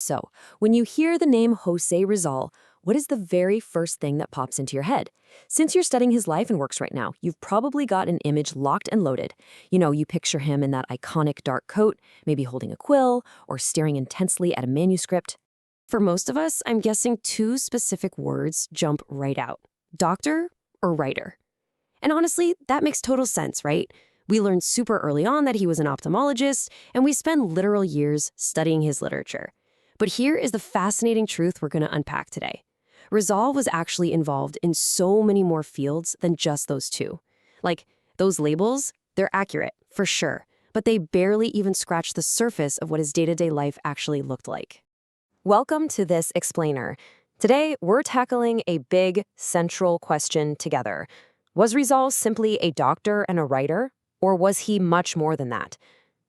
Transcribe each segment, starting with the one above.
So, when you hear the name Jose Rizal, what is the very first thing that pops into your head? Since you're studying his life and works right now, you've probably got an image locked and loaded. You picture him in that iconic dark coat, maybe holding a quill or staring intensely at a manuscript. For most of us, I'm guessing two specific words jump right out: doctor or writer. And honestly, that makes total sense, right? We learned super early on that he was an ophthalmologist, and we spend literal years studying his literature. But here is the fascinating truth we're going to unpack today. Rizal was actually involved in so many more fields than just those two. Like, those labels, they're accurate, for sure, but they barely even scratch the surface of what his day-to-day life actually looked like. Welcome to this explainer. Today, we're tackling a big, central question together. Was Rizal simply a doctor and a writer, or was he much more than that?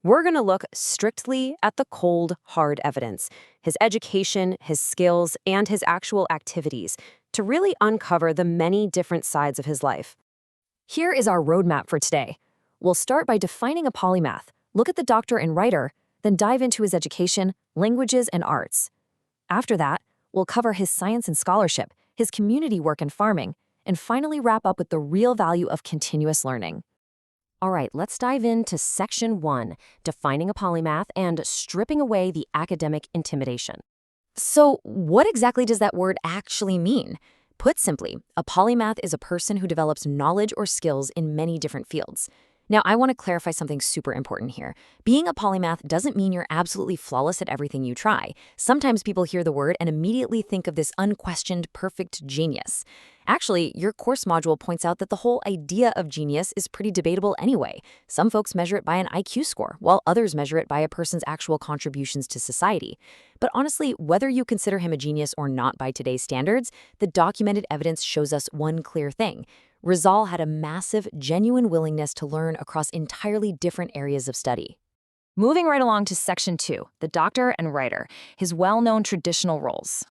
We're going to look strictly at the cold, hard evidence, his education, his skills, and his actual activities, to really uncover the many different sides of his life. Here is our roadmap for today. We'll start by defining a polymath, look at the doctor and writer, then dive into his education, languages, and arts. After that, we'll cover his science and scholarship, his community work and farming, and finally wrap up with the real value of continuous learning. All right, let's dive into Section 1, defining a polymath and stripping away the academic intimidation. So, what exactly does that word actually mean? Put simply, a polymath is a person who develops knowledge or skills in many different fields. Now, I want to clarify something super important here. Being a polymath doesn't mean you're absolutely flawless at everything you try. Sometimes people hear the word and immediately think of this unquestioned, perfect genius. Actually, your course module points out that the whole idea of genius is pretty debatable anyway. Some folks measure it by an IQ score, while others measure it by a person's actual contributions to society. But honestly, whether you consider him a genius or not by today's standards, the documented evidence shows us one clear thing. Rizal had a massive, genuine willingness to learn across entirely different areas of study. Moving right along to Section 2, the doctor and writer, his well-known traditional roles.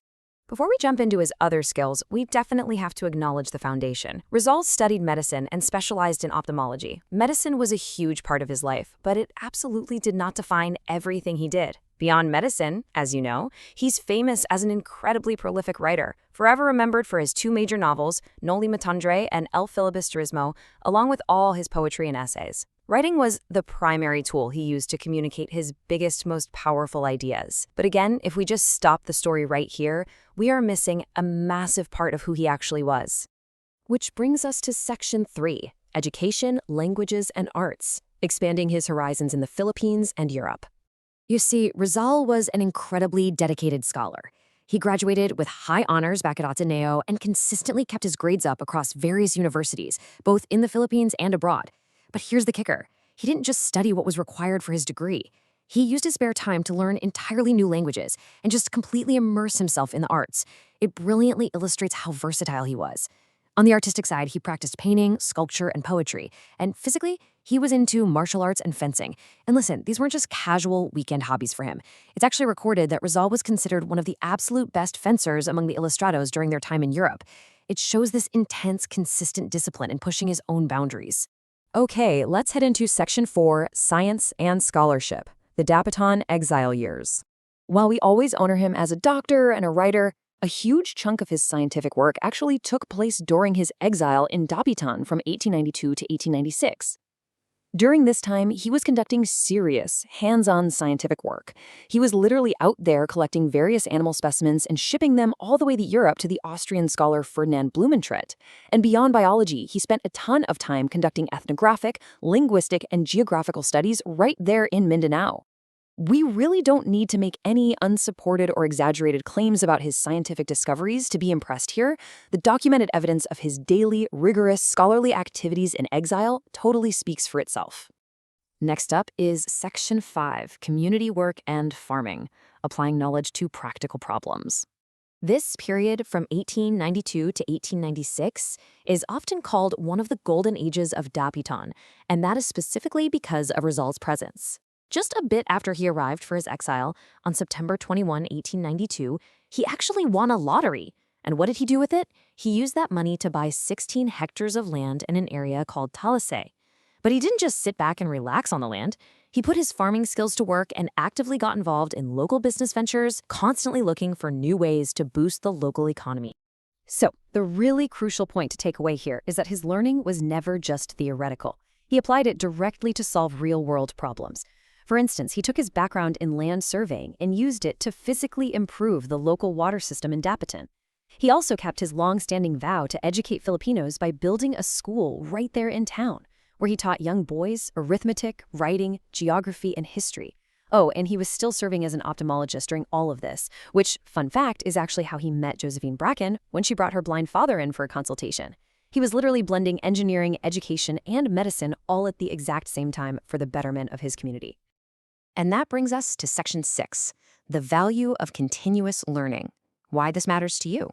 Before we jump into his other skills, we definitely have to acknowledge the foundation. Rizal studied medicine and specialized in ophthalmology. Medicine was a huge part of his life, but it absolutely did not define everything he did. Beyond medicine, as you know, he's famous as an incredibly prolific writer, forever remembered for his two major novels, Noli Me Tangere and El Filibusterismo, along with all his poetry and essays. Writing was the primary tool he used to communicate his biggest, most powerful ideas. But again, if we just stop the story right here, we are missing a massive part of who he actually was. Which brings us to Section 3, education, languages, and arts, expanding his horizons in the Philippines and Europe. You see, Rizal was an incredibly dedicated scholar. He graduated with high honors back at Ateneo and consistently kept his grades up across various universities, both in the Philippines and abroad. But here's the kicker. He didn't just study what was required for his degree. He used his spare time to learn entirely new languages and just completely immerse himself in the arts. It brilliantly illustrates how versatile he was. On the artistic side, he practiced painting, sculpture, and poetry. And physically, he was into martial arts and fencing. And listen, these weren't just casual weekend hobbies for him. It's actually recorded that Rizal was considered one of the absolute best fencers among the Ilustrados during their time in Europe. It shows this intense, consistent discipline in pushing his own boundaries. Okay, let's head into Section 4, Science and Scholarship, the Dapitan exile years. While we always honor him as a doctor and a writer, a huge chunk of his scientific work actually took place during his exile in Dapitan from 1892 to 1896. During this time, he was conducting serious, hands-on scientific work. He was literally out there collecting various animal specimens and shipping them all the way to Europe to the Austrian scholar Ferdinand Blumentritt. And beyond biology, he spent a ton of time conducting ethnographic, linguistic, and geographical studies right there in Mindanao. We really don't need to make any unsupported or exaggerated claims about his scientific discoveries to be impressed here. The documented evidence of his daily, rigorous, scholarly activities in exile totally speaks for itself. Next up is Section 5, Community Work and Farming, applying knowledge to practical problems. This period from 1892 to 1896 is often called one of the golden ages of Dapitan, and that is specifically because of Rizal's presence. Just a bit after he arrived for his exile, on September 21, 1892, he actually won a lottery. And what did he do with it? He used that money to buy 16 hectares of land in an area called Talisay. But he didn't just sit back and relax on the land. He put his farming skills to work and actively got involved in local business ventures, constantly looking for new ways to boost the local economy. So, the really crucial point to take away here is that his learning was never just theoretical. He applied it directly to solve real-world problems. For instance, he took his background in land surveying and used it to physically improve the local water system in Dapitan. He also kept his long-standing vow to educate Filipinos by building a school right there in town, where he taught young boys arithmetic, writing, geography, and history. Oh, and he was still serving as an ophthalmologist during all of this, which, fun fact, is actually how he met Josephine Bracken when she brought her blind father in for a consultation. He was literally blending engineering, education, and medicine all at the exact same time for the betterment of his community. And that brings us to Section 6, the value of continuous learning. Why this matters to you.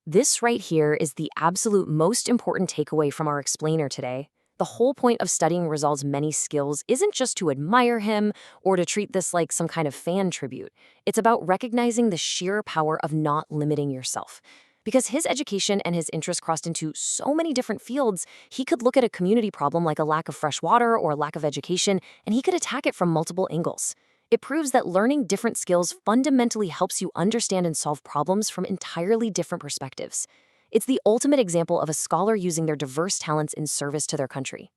This right here is the absolute most important takeaway from our explainer today. The whole point of studying Rizal's many skills isn't just to admire him or to treat this like some kind of fan tribute. It's about recognizing the sheer power of not limiting yourself. Because his education and his interests crossed into so many different fields, he could look at a community problem like a lack of fresh water or a lack of education, and he could attack it from multiple angles. It proves that learning different skills fundamentally helps you understand and solve problems from entirely different perspectives. It's the ultimate example of a scholar using their diverse talents in service to their country.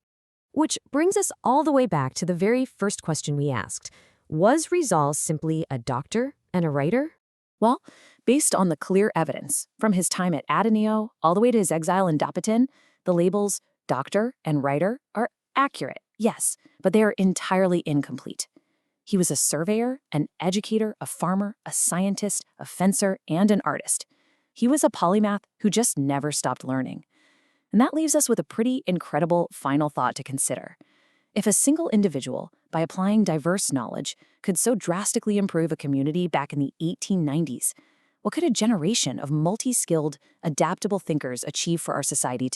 Which brings us all the way back to the very first question we asked. Was Rizal simply a doctor and a writer? Well, based on the clear evidence, from his time at Ateneo all the way to his exile in Dapitan, the labels doctor and writer are accurate, yes, but they are entirely incomplete. He was a surveyor, an educator, a farmer, a scientist, a fencer, and an artist. He was a polymath who just never stopped learning. And that leaves us with a pretty incredible final thought to consider. If a single individual, by applying diverse knowledge, could so drastically improve a community back in the 1890s, what could a generation of multi-skilled, adaptable thinkers achieve for our society today?